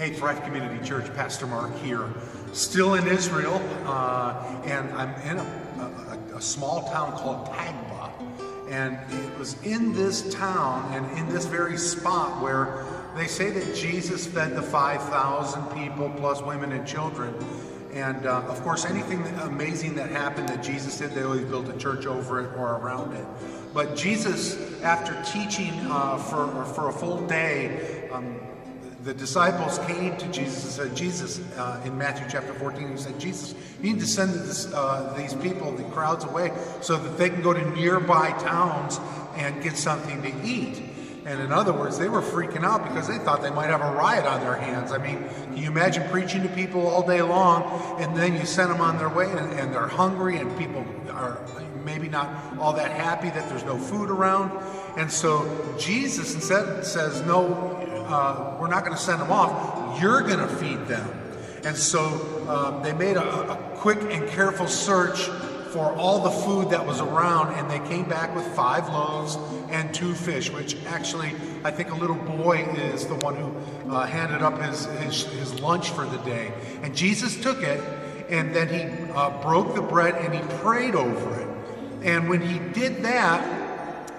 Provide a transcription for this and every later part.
Hey, Thrive Community Church, Pastor Mark here, still in Israel, and I'm in a small town called Tagba, and it was in this town and in this very spot where they say that Jesus fed the 5,000 people plus women and children. And of course, anything amazing that happened that Jesus did, they always built a church over it or around it. But Jesus, after teaching for a full day, the disciples came to Jesus and said, Jesus, in Matthew chapter 14, he said, Jesus, you need to send these people, the crowds away, so that they can go to nearby towns and get something to eat. And in other words, they were freaking out because they thought they might have a riot on their hands. I mean, can you imagine preaching to people all day long, and then you send them on their way, and they're hungry, and people are maybe not all that happy that there's no food around. And so Jesus instead says, no, we're not going to send them off. You're going to feed them. And so they made a quick and careful search for all the food that was around, and they came back with 5 loaves and 2 fish, which actually I think a little boy is the one who handed up his lunch for the day. And Jesus took it, and then he broke the bread and he prayed over it. And when he did that,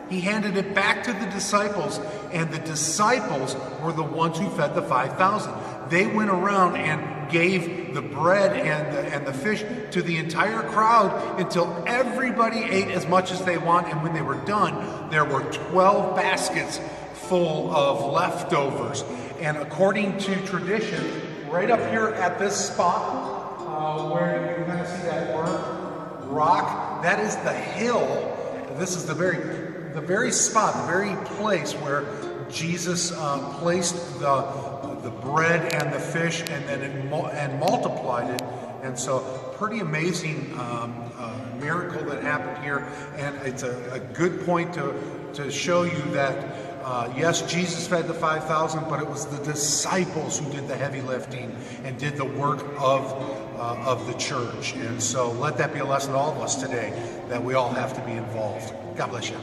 he handed it back to the disciples, and the disciples were the ones who fed the 5,000. They went around and gave the bread and the fish to the entire crowd until everybody ate as much as they want. And when they were done, there were 12 baskets full of leftovers. And according to tradition, right up here at this spot, where you can kind of see that burnt rock, that is the Hale. This is the very spot, the very place where Jesus placed the bread and the fish, and then and multiplied it. And so, pretty amazing miracle that happened here. And it's a good point to show you that yes, Jesus fed the 5,000, but it was the disciples who did the heavy lifting and did the work of the church. And so, let that be a lesson to all of us today, that we all have to be involved. God bless you.